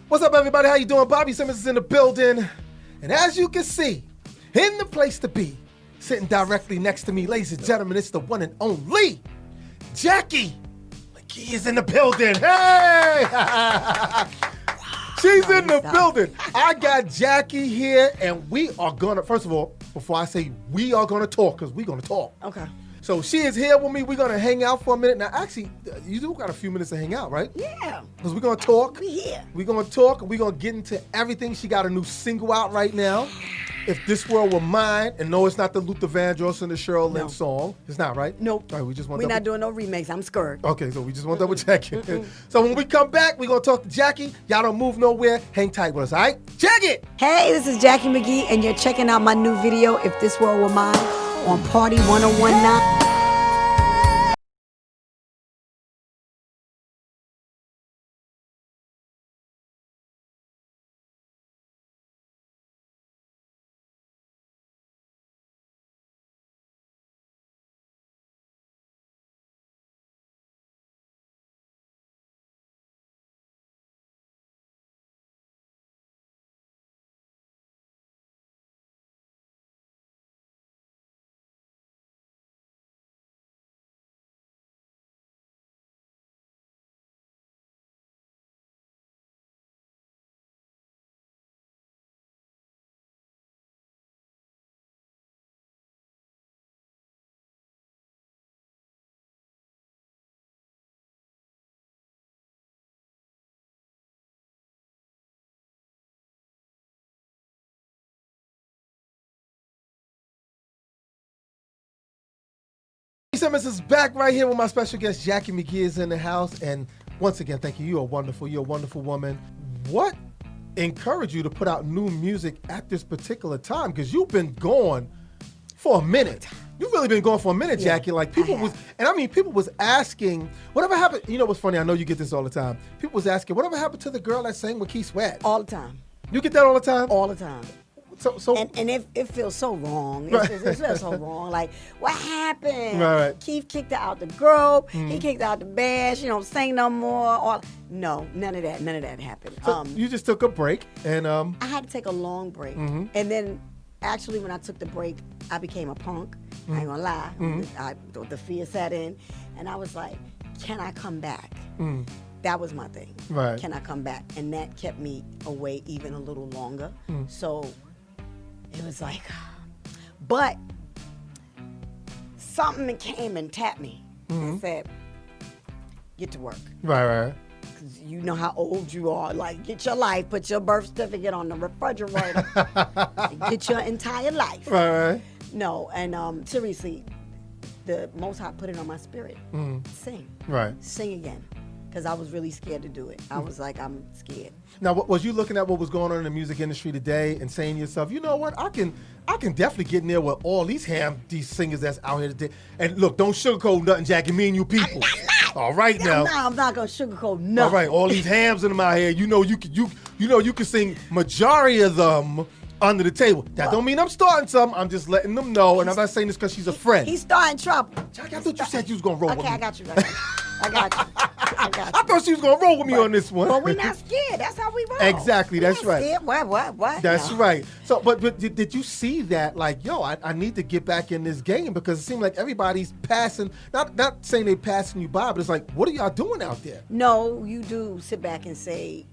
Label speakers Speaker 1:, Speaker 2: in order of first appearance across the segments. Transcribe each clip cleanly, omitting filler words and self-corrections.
Speaker 1: What's up, everybody? How you doing? Bobby Simmons is in the building. And as you can see, in the place to be, sitting directly next to me, ladies and gentlemen, it's the one and only Jacci McGhee is in the building. Hey! She's in the building. I got Jacci here, and we are going to, first of all, before I say we are going to talk, because we're going to talk.
Speaker 2: Okay.
Speaker 1: So she is here with me. We're going to hang out for a minute. Now, actually, you do got a few minutes to hang out, right?
Speaker 2: Yeah.
Speaker 1: Because we're going to talk.
Speaker 2: We here.
Speaker 1: We're going to talk, and we're going to get into everything. She got a new single out right now. If This World Were Mine. And no, it's not the Luther Vandross and the Cheryl Lynn song. It's not, right?
Speaker 2: Nope.
Speaker 1: All right, we just want
Speaker 2: We're not doing no remakes. I'm scared.
Speaker 1: Okay, so we just want to double check it. So when we come back, we're going to talk to Jacci. Y'all don't move nowhere. Hang tight with us, all right? Check it!
Speaker 2: Hey, this is Jacci McGhee, and you're checking out my new video, If This World Were Mine, on Party 1019.
Speaker 1: Simmons is back right here with my special guest, Jacci McGhee is in the house. And once again, thank you. You are wonderful. You're a wonderful woman. What encouraged you to put out new music at this particular time? Because you've been gone for a minute. You've really been going for a minute, Jacci. Like people was asking, whatever happened? You know what's funny? I know you get this all the time. People was asking, whatever happened to the girl that sang with Keith Sweat?
Speaker 2: All the time.
Speaker 1: You get that all the time?
Speaker 2: All the time.
Speaker 1: So
Speaker 2: and it feels so wrong. It feels so wrong. Like, what happened?
Speaker 1: Right.
Speaker 2: Keith kicked her out the group. He kicked her out the band. She don't sing no more. No, none of that happened.
Speaker 1: So you just took a break, and
Speaker 2: I had to take a long break. And then, actually, when I took the break, I became a punk. I ain't gonna lie. The fear set in, and I was like, can I come back? That was my thing.
Speaker 1: Right.
Speaker 2: Can I come back? And that kept me away even a little longer. So it was like, but something came and tapped me and said, get to work.
Speaker 1: Right.
Speaker 2: Because you know how old you are. Like, get your life, put your birth certificate on the refrigerator, get your entire life.
Speaker 1: Right.
Speaker 2: No, and seriously, the Most High put it on my spirit. Sing.
Speaker 1: Right.
Speaker 2: Sing again. Because I was really scared to do it. I was like, I'm scared.
Speaker 1: Now, was you looking at what was going on in the music industry today and saying to yourself, you know what, I can definitely get in there with all these singers that's out here today. And look, don't sugarcoat nothing, Jacci. Me and you people. All right now.
Speaker 2: I'm not gonna sugarcoat nothing.
Speaker 1: All right, all these hams in my head. You know you can sing majority of them under the table. That don't mean I'm starting something. I'm just letting them know. And I'm not saying this because she's a friend.
Speaker 2: He's starting trouble.
Speaker 1: Jacci, I thought you said you was gonna roll with me.
Speaker 2: Okay, I got you. I got you.
Speaker 1: I thought she was gonna roll with me on this one.
Speaker 2: But we're not scared. That's how we roll.
Speaker 1: Exactly. That's right.
Speaker 2: Scared. What?
Speaker 1: That's
Speaker 2: No.
Speaker 1: right. So, but did you see that? Like, yo, I need to get back in this game because it seemed like everybody's passing. Not saying they passing you by, but it's like, what are y'all doing out there?
Speaker 2: No, you do sit back and say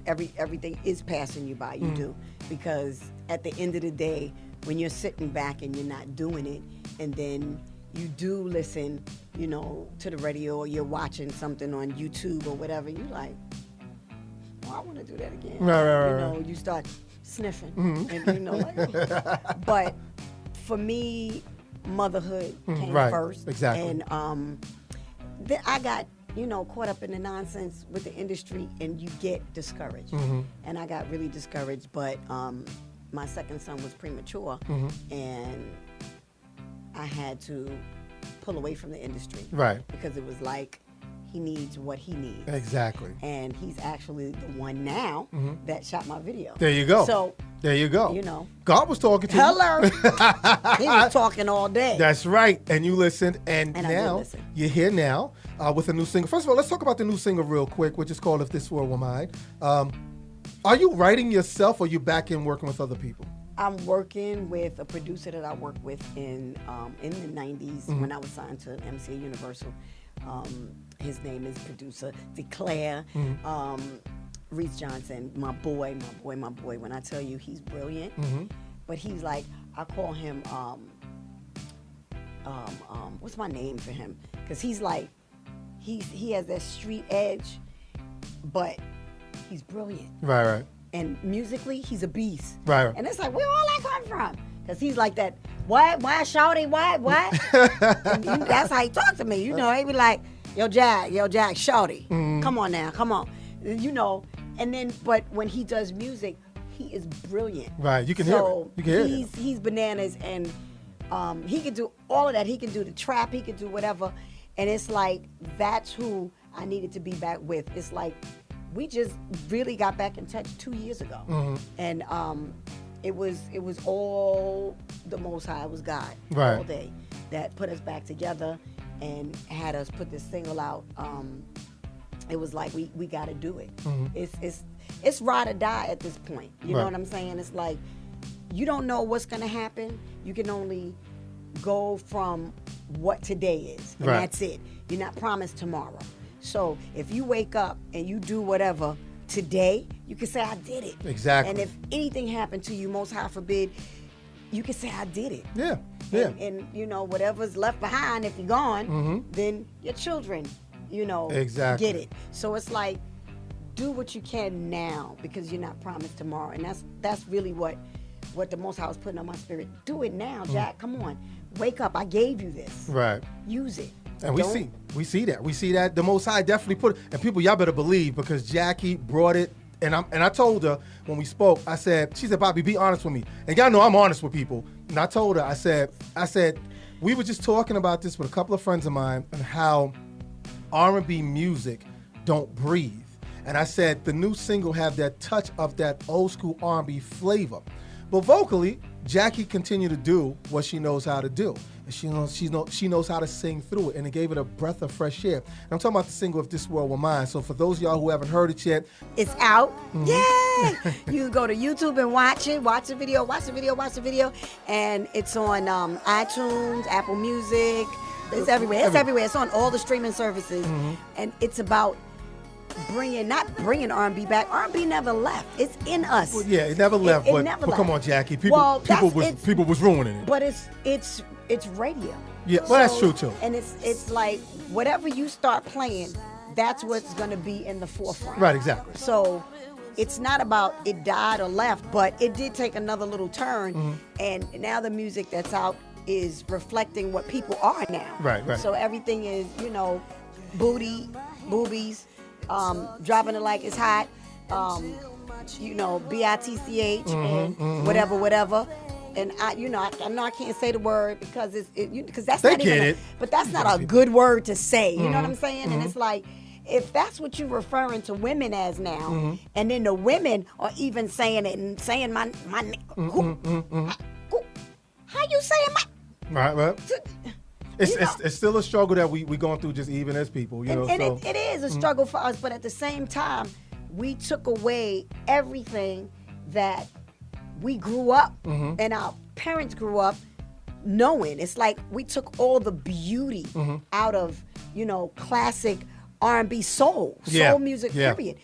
Speaker 2: everything is passing you by. You do, because at the end of the day, when you're sitting back and you're not doing it, and then you do listen, to the radio, or you're watching something on YouTube or whatever, you like, oh, I want to do that again.
Speaker 1: Right.
Speaker 2: You start sniffing, and but for me, motherhood came first.
Speaker 1: Exactly.
Speaker 2: And then I got caught up in the nonsense with the industry, and you get discouraged. And I got really discouraged, but my second son was premature, and I had to pull away from the industry.
Speaker 1: Right.
Speaker 2: Because it was like, he needs what he needs.
Speaker 1: Exactly.
Speaker 2: And he's actually the one now that shot my video.
Speaker 1: There you go.
Speaker 2: So
Speaker 1: there you go.
Speaker 2: You know,
Speaker 1: God was talking to
Speaker 2: hello.
Speaker 1: you.
Speaker 2: He was talking all day.
Speaker 1: That's right. And you listened. And
Speaker 2: I
Speaker 1: now
Speaker 2: did listen.
Speaker 1: You're here now with a new single. First of all, let's talk about the new single real quick, which is called If This World Were Mine. Are you writing yourself, or you back in working with other people?
Speaker 2: I'm working with a producer that I worked with in the 90s when I was signed to MCA Universal. His name is producer Declare. Reese Johnson, my boy. When I tell you he's brilliant, but he's like, I call him, what's my name for him? Because he's like, he has that street edge, but he's brilliant.
Speaker 1: Right.
Speaker 2: And musically, he's a beast.
Speaker 1: Right.
Speaker 2: And it's like, where all that come from? Because he's like that, what, shawty, what? And that's how he talk to me. You know, he be like, yo, Jack, shawty. Come on now, come on. You know, and then, but when he does music, he is brilliant.
Speaker 1: Right, you can hear it. You can hear it.
Speaker 2: He's bananas, and he can do all of that. He can do the trap, he can do whatever. And it's like, that's who I needed to be back with. It's like, we just really got back in touch 2 years ago. And it was all the Most High, it was God, all day, that put us back together and had us put this single out. It was like, we got to do it. It's ride or die at this point. You know what I'm saying? It's like, you don't know what's going to happen. You can only go from what today is, and that's it. You're not promised tomorrow. So if you wake up and you do whatever today, you can say, I did it.
Speaker 1: Exactly.
Speaker 2: And if anything happened to you, Most High forbid, you can say, I did it.
Speaker 1: Yeah.
Speaker 2: And you know, whatever's left behind, if you're gone, then your children, you know, get it. So it's like, do what you can now, because you're not promised tomorrow. And that's really what the Most High was putting on my spirit. Do it now, Jack. Come on. Wake up. I gave you this. Right. Use it.
Speaker 1: And we see that. The Most High definitely put it. And people, y'all better believe, because Jackie brought it. And I told her when we spoke, she said, Bobby, be honest with me. And y'all know I'm honest with people. And I told her, I said, we were just talking about this with a couple of friends of mine and how R&B music don't breathe. And I said, the new single have that touch of that old school R&B flavor. But vocally, Jackie continued to do what she knows how to do. And she knows how to sing through it, and it gave it a breath of fresh air. And I'm talking about the single If This World Were Mine. So for those of y'all who haven't heard it yet,
Speaker 2: it's out. Yay! You go to YouTube and watch it. Watch the video. And it's on iTunes, Apple Music. It's everywhere. It's on all the streaming services. And it's about not bringing R&B back. R&B never left. It's in us.
Speaker 1: Well, yeah, it never left. But come on, Jackie. People was ruining it.
Speaker 2: But it's radio.
Speaker 1: Yeah, well, that's true too.
Speaker 2: And it's like, whatever you start playing, that's what's going to be in the forefront.
Speaker 1: Right, exactly.
Speaker 2: So it's not about it died or left, but it did take another little turn. And now the music that's out is reflecting what people are now. Right. So everything is, you know, boobies, dropping it like it's hot, you know, BITCH, and whatever. And I know I can't say the word because because that's not even. But that's not a good word to say. You know what I'm saying? And it's like, if that's what you're referring to women as now, and then the women are even saying it and saying my name. How you saying my?
Speaker 1: Right. It's still a struggle that we going through, just even as people, you know.
Speaker 2: And it is a struggle for us, but at the same time, we took away everything that we grew up and our parents grew up knowing. It's like we took all the beauty out of, you know, classic R&B soul music, period.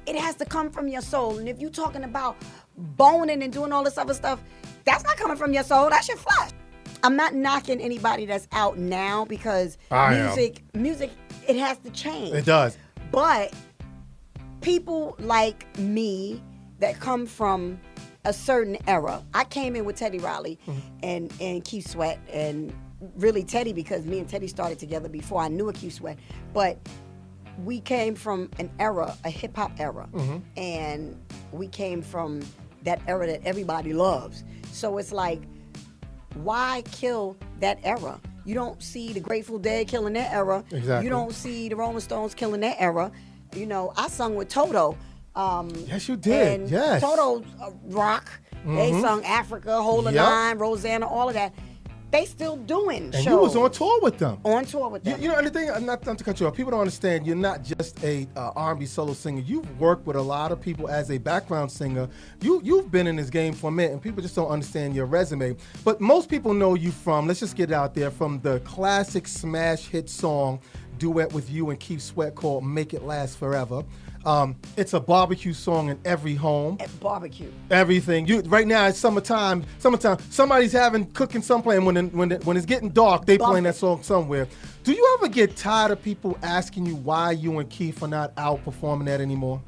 Speaker 2: It has to come from your soul. And if you're talking about boning and doing all this other stuff, that's not coming from your soul. That's your flesh. I'm not knocking anybody that's out now, because music, it has to change.
Speaker 1: It does.
Speaker 2: But people like me that come from a certain era. I came in with Teddy Riley and Keith Sweat, and really Teddy, because me and Teddy started together before I knew a Keith Sweat. But we came from an era, a hip hop era, and we came from that era that everybody loves. So it's like, why kill that era? You don't see the Grateful Dead killing that era. Exactly. You don't see the Rolling Stones killing that era. You know, I sung with Toto.
Speaker 1: Yes, you did.
Speaker 2: And
Speaker 1: yes.
Speaker 2: Toto rock. They sung Africa, Hold the Line, Rosanna, all of that. they still doing shows.
Speaker 1: And you was on tour with them.
Speaker 2: On tour with them.
Speaker 1: You know anything? Not to cut you off. People don't understand. You're not just a R&B solo singer. You've worked with a lot of people as a background singer. You've been in this game for a minute, and people just don't understand your resume. But most people know you from, let's just get it out there, from the classic smash hit song, duet with you and Keith Sweat, called "Make It Last Forever." It's a barbecue song in every home.
Speaker 2: At barbecue.
Speaker 1: Everything. Right now it's summertime. Somebody's cooking somewhere, and when it's getting dark, they playing that song somewhere. Do you ever get tired of people asking you why you and Keith are not out performing that anymore?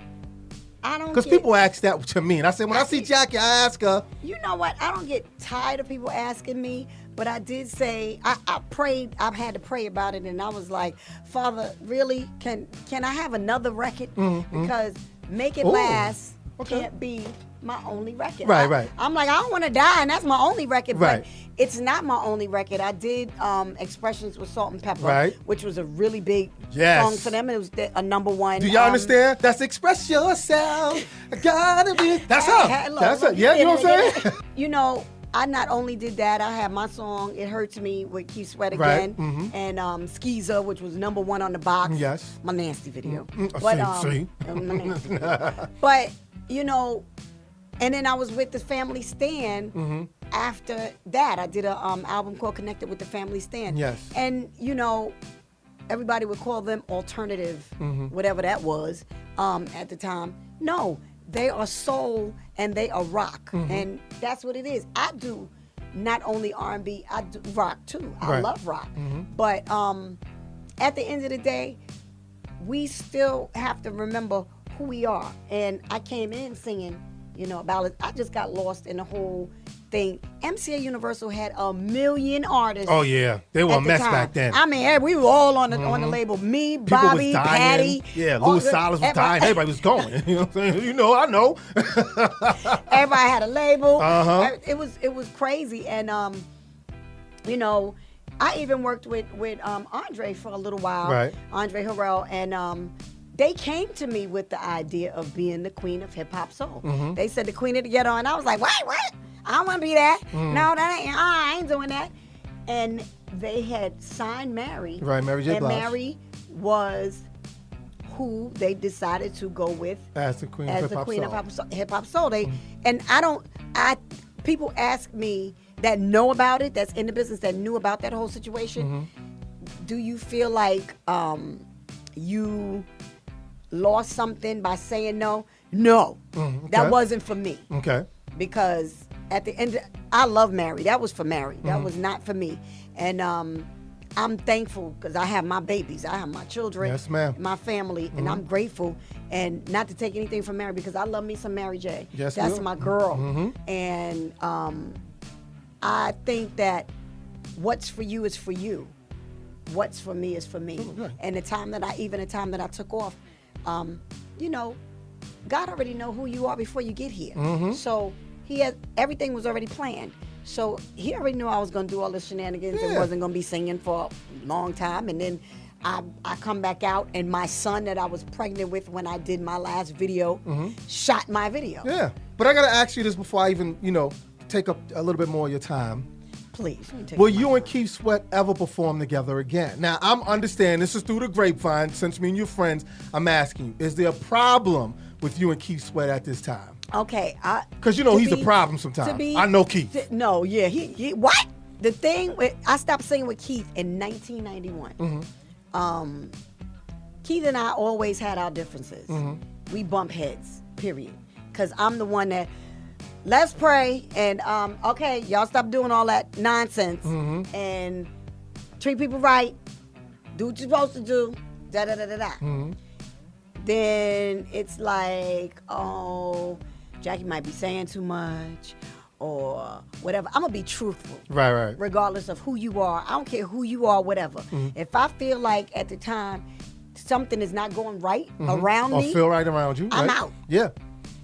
Speaker 2: I don't.
Speaker 1: Because people ask that to me, and I say when I see Jackie, I ask her.
Speaker 2: You know what? I don't get tired of people asking me, but I did say I prayed. I've had to pray about it, and I was like, Father, really, can I have another record? Because Make It Last can't be my only record.
Speaker 1: Right.
Speaker 2: I'm like, I don't want to die, and that's my only record.
Speaker 1: Right.
Speaker 2: But it's not my only record. I did Expressions with Salt and Pepper, which was a really big song for them. It was a number one.
Speaker 1: Do y'all understand? That's Express Yourself. I gotta be. That's her. That's her. Yeah, you know what I'm saying?
Speaker 2: You know, I not only did that, I had my song "It Hurts Me" with Keith Sweat again, and Skeezer, which was number one on the box.
Speaker 1: Yes.
Speaker 2: My nasty video.
Speaker 1: See.
Speaker 2: But you know, and then I was with the Family Stand. After that, I did an album called "Connected with the Family Stand."
Speaker 1: Yes.
Speaker 2: And you know, everybody would call them alternative, whatever that was at the time. No. They are soul and they are rock, and that's what it is. I do not only R&B, I do rock too. I love rock, but at the end of the day, we still have to remember who we are. And I came in singing, you know, ballads. I just got lost in the whole thing. MCA Universal had 1 million artists.
Speaker 1: Oh yeah, they were a mess back then.
Speaker 2: I mean, we were all on the label. Me, Bobby, Patty.
Speaker 1: Yeah, Louis Silas was dying. Everybody was going. You know what I'm saying? You know, I know.
Speaker 2: Everybody had a label. It was crazy, and you know, I even worked with Andre for a little while.
Speaker 1: Right. Andre
Speaker 2: Harrell, and they came to me with the idea of being the queen of hip hop soul. They said the queen of the ghetto, and I was like, what? I don't want to be that. No, I ain't doing that. And they had signed Mary.
Speaker 1: Right, Mary J. Blige.
Speaker 2: And Mary was who they decided to go with
Speaker 1: as the queen of
Speaker 2: hip hop soul. And people ask me that know about it, that's in the business, that knew about that whole situation. Do you feel like you lost something by saying no? No, that wasn't for me.
Speaker 1: Okay.
Speaker 2: Because at the end, I love Mary. That was for Mary. That was not for me. And I'm thankful because I have my babies. I have my children.
Speaker 1: Yes, ma'am.
Speaker 2: My family. And I'm grateful. And not to take anything from Mary, because I love me some Mary J.
Speaker 1: Yes,
Speaker 2: that's my girl. And I think that what's for you is for you. What's for me is for me.
Speaker 1: Okay.
Speaker 2: And the time that I took off, you know, God already know who you are before you get here. So everything was already planned. So he already knew I was going to do all the shenanigans and wasn't going to be singing for a long time. And then I come back out, and my son that I was pregnant with when I did my last video shot my video.
Speaker 1: Yeah. But I got to ask you this before I even, you know, take up a little bit more of your time.
Speaker 2: Please.
Speaker 1: Will you and Keith Sweat ever perform together again? Now, I'm understanding this is through the grapevine. Since me and you're friends, I'm asking you, is there a problem with you and Keith Sweat at this time?
Speaker 2: Okay.
Speaker 1: Because, you know, he's a problem sometimes. I know Keith.
Speaker 2: No, yeah. He what? The thing, I stopped singing with Keith in 1991. Keith and I always had our differences. We bump heads, period. Because I'm the one that, let's pray, and okay, y'all stop doing all that nonsense and treat people right, do what you're supposed to do, da-da-da-da-da. Then it's like, oh, Jackie might be saying too much or whatever. I'm going to be truthful.
Speaker 1: Right.
Speaker 2: Regardless of who you are. I don't care who you are, whatever. If I feel like at the time something is not going right around me.
Speaker 1: Or feel right around you.
Speaker 2: I'm
Speaker 1: right?
Speaker 2: out.
Speaker 1: Yeah.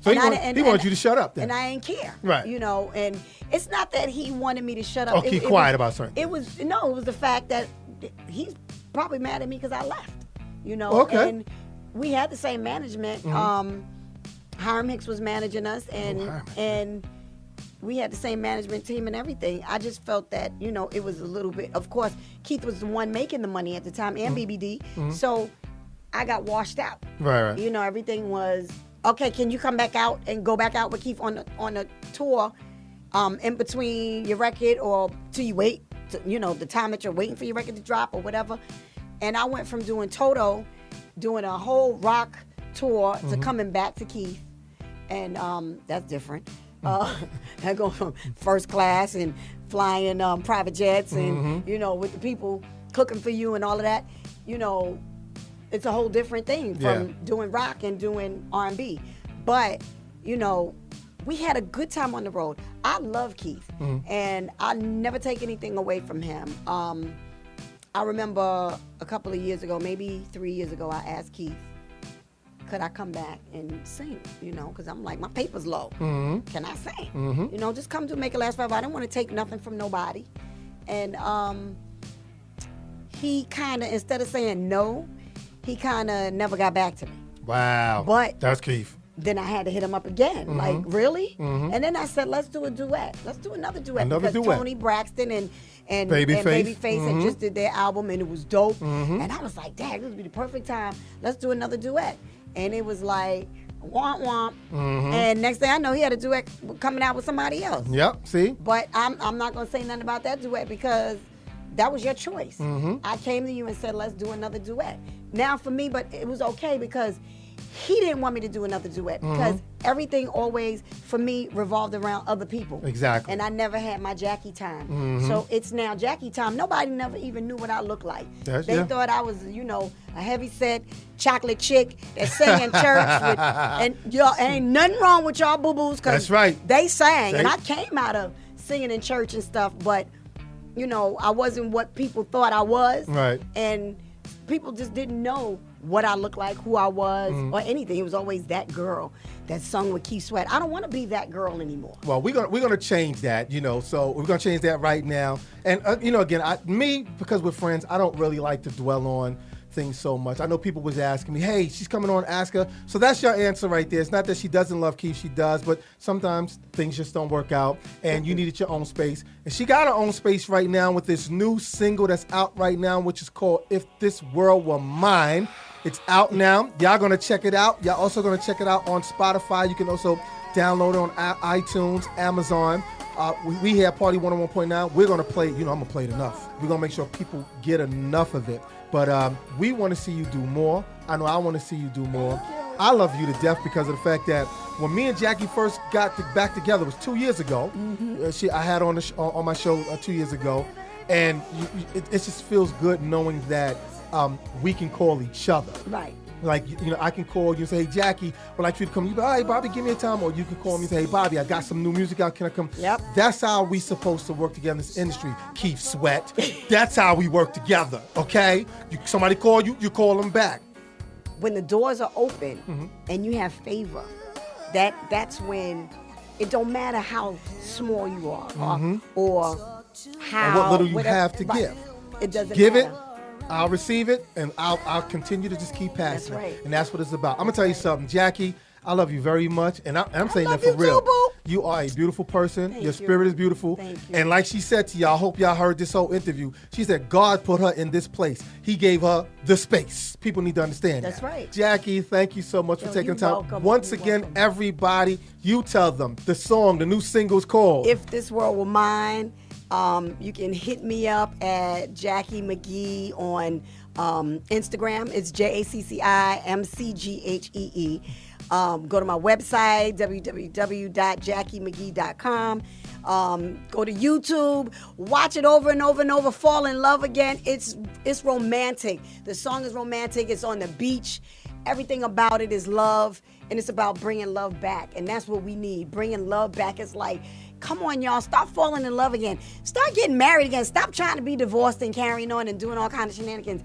Speaker 1: So he wants you to shut up then.
Speaker 2: And I ain't care.
Speaker 1: Right.
Speaker 2: You know, and it's not that he wanted me to shut up.
Speaker 1: Or keep quiet about something.
Speaker 2: It was the fact that he's probably mad at me because I left. You know.
Speaker 1: Okay.
Speaker 2: And we had the same management. Hiram Hicks was managing us, and we had the same management team and everything. I just felt that, you know, it was a little bit, of course, Keith was the one making the money at the time and BBD. So I got washed out.
Speaker 1: Right.
Speaker 2: You know, everything was, okay, can you come back out and go back out with Keith on a tour in between your record or till you wait, to, you know, the time that you're waiting for your record to drop or whatever. And I went from doing doing a whole rock tour to coming back to Keith. And that's different. I go from first class and flying private jets and, you know, with the people cooking for you and all of that. You know, it's a whole different thing from doing rock and doing R&B. But, you know, we had a good time on the road. I love Keith, and I never take anything away from him. I remember a couple of years ago, maybe 3 years ago, I asked Keith, could I come back and sing, you know, because I'm like, my paper's low. Can I sing? You know, just come to Make It Last Forever. I didn't want to take nothing from nobody. And he kind of, instead of saying no, he kind of never got back to me.
Speaker 1: Wow.
Speaker 2: But
Speaker 1: that's Keith.
Speaker 2: Then I had to hit him up again. Like, really? And then I said, let's do a duet. Let's do another duet. Because Tony Braxton and Babyface had just did their album, and it was dope. And I was like, dang, this would be the perfect time. Let's do another duet. And it was like, womp womp. And next thing I know, he had a duet coming out with somebody else.
Speaker 1: Yep, see?
Speaker 2: But I'm not going to say nothing about that duet because that was your choice. I came to you and said, let's do another duet. Now for me, but it was okay because he didn't want me to do another duet because everything always, for me, revolved around other people.
Speaker 1: Exactly.
Speaker 2: And I never had my Jackie time. So it's now Jackie time. Nobody never even knew what I looked like. They thought I was, you know, a heavy-set chocolate chick that sang in church. And y'all, ain't nothing wrong with y'all boo-boos because they sang. And I came out of singing in church and stuff, but, you know, I wasn't what people thought I was.
Speaker 1: Right.
Speaker 2: And people just didn't know what I looked like, who I was, or anything. It was always that girl that sung with Keith Sweat. I don't want to be that girl anymore.
Speaker 1: Well, we're gonna change that, you know. So we're gonna change that right now. And you know, again, because we're friends, I don't really like to dwell on things so much. I know people was asking me, hey, she's coming on, ask her. So that's your answer right there. It's not that she doesn't love Keith, she does, but sometimes things just don't work out and you needed your own space. And she got her own space right now with this new single that's out right now, which is called If This World Were Mine. It's out now. Y'all gonna check it out. Y'all also gonna check it out on Spotify. You can also download it on iTunes, Amazon. We here at Party 101.9. We're gonna play, you know, I'm gonna play it enough. We're gonna make sure people get enough of it. But we want to see you do more. I know I want to see you do more. I love you to death because of the fact that when me and Jackie first got back together, it was 2 years ago. I had on my show 2 years ago, and it just feels good knowing that we can call each other.
Speaker 2: Right.
Speaker 1: Like, you know, I can call you and say, hey, Jackie, would like you to come. You be like, hey, Bobby, give me a time. Or you can call me and say, hey, Bobby, I got some new music out. Can I come?
Speaker 2: Yep.
Speaker 1: That's how we supposed to work together in this industry. Keith Sweat. That's how we work together, okay? Somebody call you, you call them back.
Speaker 2: When the doors are open and you have favor, that's when it don't matter how small you are or how
Speaker 1: or what little you have to give.
Speaker 2: It doesn't
Speaker 1: give
Speaker 2: matter.
Speaker 1: It. I'll receive it, and I'll continue to just keep passing.
Speaker 2: That's right.
Speaker 1: And that's what it's about. I'm going to tell you something, Jackie, I love you very much, and I'm saying that for
Speaker 2: you
Speaker 1: real.
Speaker 2: too, boo.
Speaker 1: You are a beautiful person.
Speaker 2: Thank
Speaker 1: Your
Speaker 2: you.
Speaker 1: spirit is beautiful.
Speaker 2: Thank you.
Speaker 1: And like she said to y'all, I hope y'all heard this whole interview. She said God put her in this place. He gave her the space. People need to understand
Speaker 2: That's
Speaker 1: that.
Speaker 2: right.
Speaker 1: Jackie, thank you so much for taking
Speaker 2: you're
Speaker 1: time.
Speaker 2: welcome.
Speaker 1: Once
Speaker 2: You're
Speaker 1: again,
Speaker 2: welcome.
Speaker 1: everybody, you tell them the song, the new single's called
Speaker 2: If This World Were Mine. You can hit me up at Jacci McGhee on Instagram. It's JACCIMCGHEE. Go to my website, www.JacciMcGhee.com. Go to YouTube, watch it over and over and over, fall in love again. It's romantic. The song is romantic. It's on the beach. Everything about it is love, and it's about bringing love back. And that's what we need, bringing love back. It's like, come on, y'all, stop falling in love again. Start getting married again. Stop trying to be divorced and carrying on and doing all kinds of shenanigans.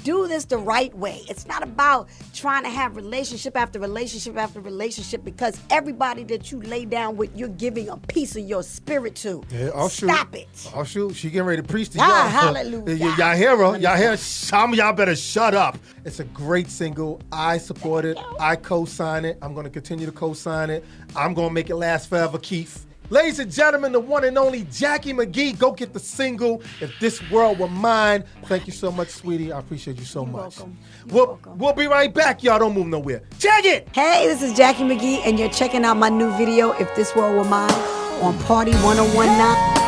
Speaker 2: Do this the right way. It's not about trying to have relationship after relationship after relationship, because everybody that you lay down with, you're giving a piece of your spirit to.
Speaker 1: Yeah, I'll shoot.
Speaker 2: Stop it.
Speaker 1: Oh, shoot. She getting ready to preach to y'all.
Speaker 2: Hallelujah.
Speaker 1: Y'all hear her? Y'all hear? Some of y'all better shut up. It's a great single. I support it. I co-sign it. I'm going to continue to co-sign it. I'm going to make it last forever, Keith. Ladies and gentlemen, the one and only Jacci McGhee. Go get the single, If This World Were Mine. Thank you so much, sweetie. I appreciate you so much. We'll be right back. Y'all don't move nowhere. Check it!
Speaker 2: Hey, this is Jacci McGhee, and you're checking out my new video, If This World Were Mine, on Party 1019.